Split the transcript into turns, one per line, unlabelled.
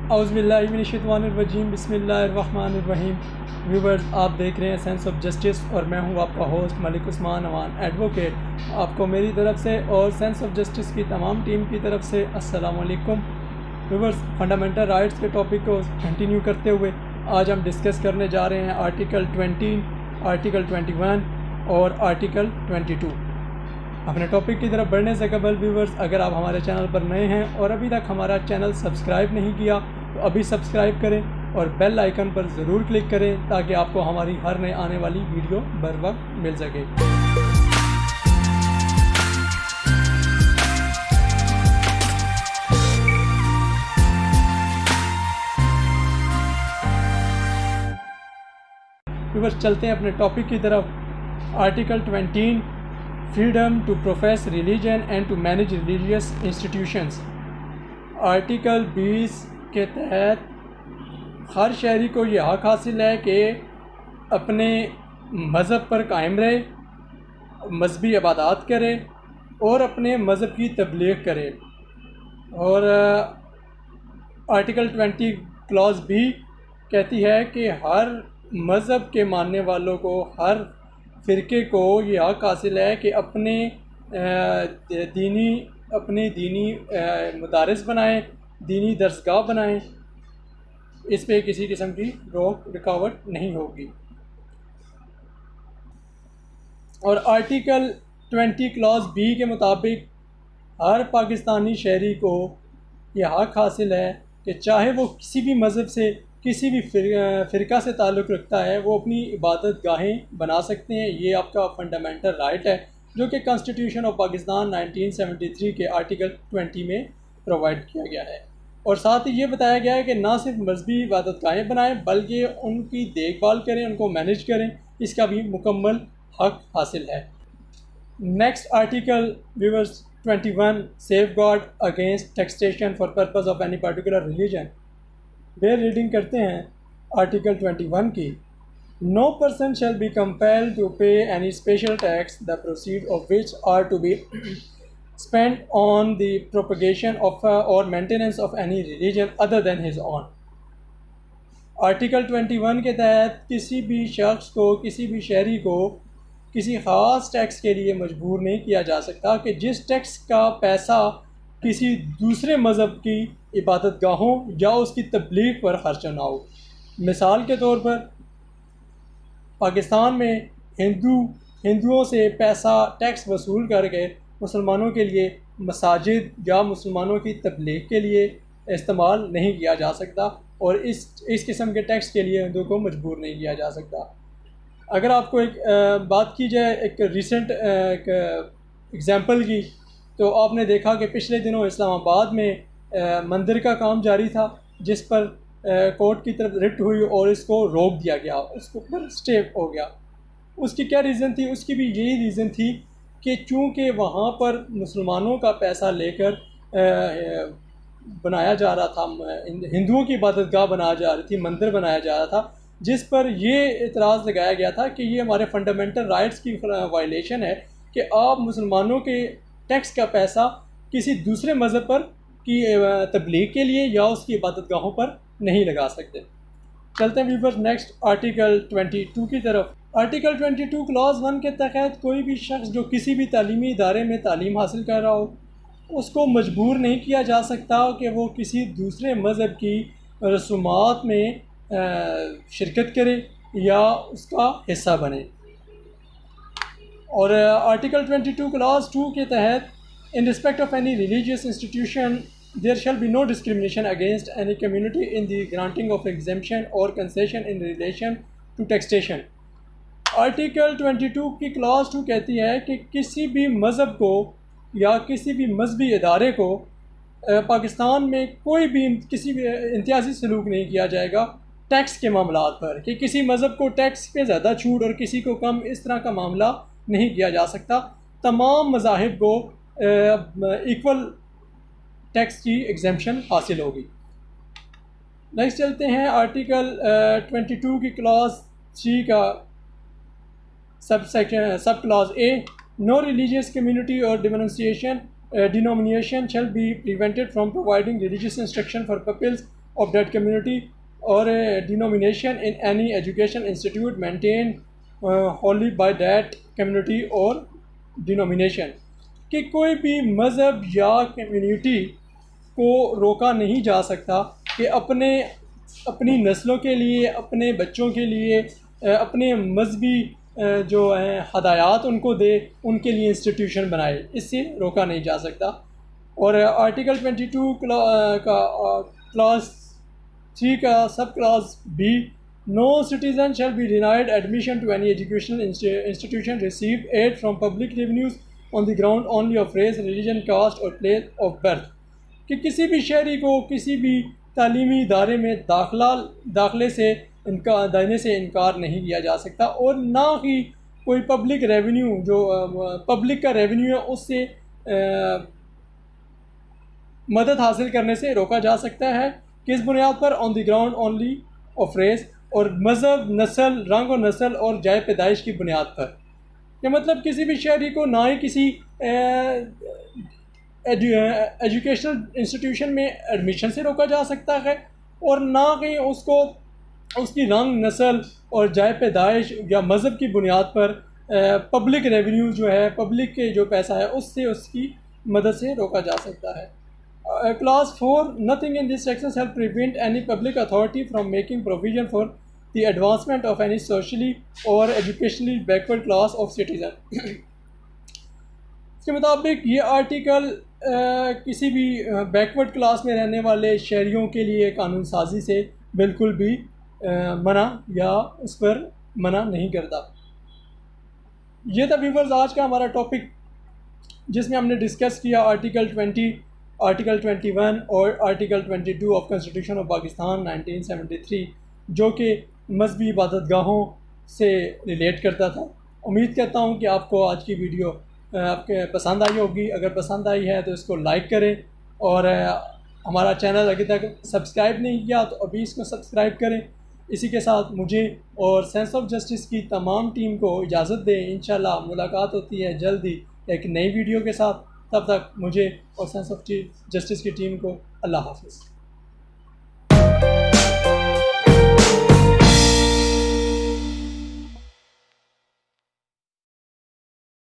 اعوذ باللہ من الشیطان الرجیم، بسم اللہ الرحمن الرحیم۔ ویورز، آپ دیکھ رہے ہیں سینس آف جسٹس اور میں ہوں آپ کا ہوسٹ ملک عثمان امان ایڈوکیٹ۔ آپ کو میری طرف سے اور سینس آف جسٹس کی تمام ٹیم کی طرف سے السلام علیکم۔ ویورز، فنڈامنٹل رائٹس کے ٹاپک کو کنٹینیو کرتے ہوئے آج ہم ڈسکس کرنے جا رہے ہیں آرٹیکل 20، آرٹیکل 21 اور آرٹیکل 22۔ اپنے ٹاپک کی طرف بڑھنے سے قبل ویورز، اگر آپ ہمارے چینل پر نئے ہیں اور ابھی تک ہمارا چینل سبسکرائب نہیں کیا تو ابھی سبسکرائب کریں اور بیل آئیکن پر ضرور کلک کریں تاکہ آپ کو ہماری ہر نئے آنے والی ویڈیو بر وقت مل سکے۔ ویورز، چلتے ہیں اپنے ٹاپک کی طرف۔ Article 20، freedom to profess religion and to manage religious institutions. Article 20 کے تحت ہر شہری کو یہ حق حاصل ہے کہ اپنے مذہب پر قائم رہے، مذہبی عبادات کرے اور اپنے مذہب کی تبلیغ کرے۔ اور آرٹیکل 20 کلاز بھی کہتی ہے کہ ہر مذہب کے ماننے والوں کو، ہر فرقے کو یہ حق حاصل ہے کہ اپنے دینی مدارس بنائیں، دینی درسگاہ بنائیں، اس پہ کسی قسم کی روک رکاوٹ نہیں ہوگی۔ اور آرٹیکل 20 کلاز بی کے مطابق ہر پاکستانی شہری کو یہ حق حاصل ہے کہ چاہے وہ کسی بھی مذہب سے، کسی بھی فرقہ سے تعلق رکھتا ہے، وہ اپنی عبادت گاہیں بنا سکتے ہیں۔ یہ آپ کا فنڈامنٹل رائٹ ہے جو کہ کانسٹیٹیوشن آف پاکستان 1973 کے آرٹیکل 20 میں پرووائڈ کیا گیا ہے۔ اور ساتھ ہی یہ بتایا گیا ہے کہ نہ صرف مذہبی عبادت گاہیں بنائیں بلکہ ان کی دیکھ بھال کریں، ان کو مینیج کریں، اس کا بھی مکمل حق حاصل ہے۔ Next article viewers 21، safeguard against taxation for purpose of any particular religion. بے ریڈنگ کرتے ہیں آرٹیکل 21 کی۔ No person shall be compelled to pay any special tax, the proceeds of which are to be spent on the propagation of or maintenance of any religion other than his own۔ Article 21 کے تحت کسی بھی شخص کو، کسی بھی شہری کو کسی خاص ٹیکس کے لیے مجبور نہیں کیا جا سکتا کہ جس ٹیکس کا پیسہ کسی دوسرے مذہب کی عبادت گاہوں یا اس کی تبلیغ پر خرچ نہ ہو۔ مثال کے طور پر پاکستان میں ہندوؤں سے پیسہ ٹیکس وصول کر کے مسلمانوں کے لیے مساجد یا مسلمانوں کی تبلیغ کے لیے استعمال نہیں کیا جا سکتا، اور اس قسم کے ٹیکس کے لیے ہندوؤں کو مجبور نہیں کیا جا سکتا۔ اگر آپ کو ایک بات کی جائے ایک ریسنٹ ایک ایگزامپل کی، تو آپ نے دیکھا کہ پچھلے دنوں اسلام آباد میں مندر کا کام جاری تھا، جس پر کورٹ کی طرف رٹ ہوئی اور اس کو روک دیا گیا، اس کو پر اسٹے ہو گیا۔ اس کی کیا ریزن تھی؟ اس کی بھی یہی ریزن تھی کہ چونکہ وہاں پر مسلمانوں کا پیسہ لے کر بنایا جا رہا تھا، ہندوؤں کی عبادت گاہ بنایا جا رہی تھی، مندر بنایا جا رہا تھا، جس پر یہ اعتراض لگایا گیا تھا کہ یہ ہمارے فنڈامنٹل رائٹس کی وائلیشن ہے کہ آپ مسلمانوں کے ٹیکس کا پیسہ کسی دوسرے مذہب پر کی تبلیغ کے لیے یا اس کی عبادت گاہوں پر نہیں لگا سکتے۔ چلتے ہیں ویورز نیکسٹ آرٹیکل 22 کی طرف۔ آرٹیکل 22 کلاز 1 کے تحت کوئی بھی شخص جو کسی بھی تعلیمی ادارے میں تعلیم حاصل کر رہا ہو، اس کو مجبور نہیں کیا جا سکتا کہ وہ کسی دوسرے مذہب کی رسومات میں شرکت کرے یا اس کا حصہ بنے۔ اور آرٹیکل 22 کلاز 2 کے تحت in respect of any religious institution there shall be no discrimination against any community in the granting of exemption or concession in relation to taxation۔ Article 22 کی کلاس 2 کہتی ہے کہ کسی بھی مذہب کو یا کسی بھی مذہبی ادارے کو پاکستان میں کوئی بھی کسی بھی امتیازی سلوک نہیں کیا جائے گا ٹیکس کے معاملات پر، کہ کسی مذہب کو ٹیکس پہ زیادہ چھوٹ اور کسی کو کم، اس طرح کا معاملہ نہیں کیا جا سکتا۔ تمام مذاہب کو ایکول ٹیکس کی ایگزیمپشن حاصل ہوگی۔ نیکسٹ چلتے ہیں آرٹیکل 22 کی کلاس 3 کا sub class A. No religious community اور denomination shall be prevented from providing religious instruction for pupils of that community or a denomination in any education institute maintained wholly by that community or denomination. کہ کوئی بھی مذہب یا community کو روکا نہیں جا سکتا کہ اپنی نسلوں کے لیے، اپنے بچوں کے لیے اپنے مذہبی جو ہیں ہدایات ان کو دے، ان کے لیے انسٹیٹیوشن بنائے، اس سے روکا نہیں جا سکتا. اور آرٹیکل 22 کا کلاس 3 کا sub class B, no citizen shall be denied admission to any educational institution receive aid from public revenues on the ground only of race, religion, caste اور پلیس آف برتھ. کہ کسی بھی شہری کو کسی بھی تعلیمی ادارے میں داخلے سے دینے سے انکار نہیں کیا جا سکتا، اور نہ ہی کوئی پبلک ریونیو جو پبلک کا ریونیو ہے اس سے مدد حاصل کرنے سے روکا جا سکتا ہے. کس بنیاد پر؟ On the ground only of race, اور مذہب، نسل، رنگ و نسل اور جائے پیدائش کی بنیاد پر. کہ مطلب کسی بھی شہری کو نہ ہی کسی ایجوکیشنل انسٹیٹیوشن میں ایڈمیشن سے روکا جا سکتا ہے، اور نہ ہی اس کو اس کی رنگ، نسل اور جائے پیدائش یا مذہب کی بنیاد پر پبلک ریونیو جو ہے، پبلک کے جو پیسہ ہے اس سے اس کی مدد سے روکا جا سکتا ہے. Clause 4, nothing in this section shall prevent any public authority from making provision for the advancement of any socially or educationally backward class of citizen. اس کے مطابق یہ آرٹیکل کسی بھی بیکورڈ کلاس میں رہنے والے شہریوں کے لیے قانون سازی سے بالکل بھی منع یا اس پر منع نہیں کرتا. یہ تھا ویورز آج کا ہمارا ٹاپک، جس میں ہم نے ڈسکس کیا آرٹیکل 20، آرٹیکل 21 اور article 22 of constitution of Pakistan 1973، جو کہ مذہبی عبادت گاہوں سے ریلیٹ کرتا تھا. امید کرتا ہوں کہ آپ کو آج کی ویڈیو آپ کے پسند آئی ہوگی. اگر پسند آئی ہے تو اس کو لائک کریں، اور ہمارا چینل ابھی تک سبسکرائب نہیں کیا تو ابھی اس کو سبسکرائب کریں. اسی کے ساتھ مجھے اور سینس آف جسٹس کی تمام ٹیم کو اجازت دیں. انشاءاللہ ملاقات ہوتی ہے جلدی ایک نئی ویڈیو کے ساتھ. تب تک مجھے اور سینس آف جسٹس کی ٹیم کو اللہ حافظ.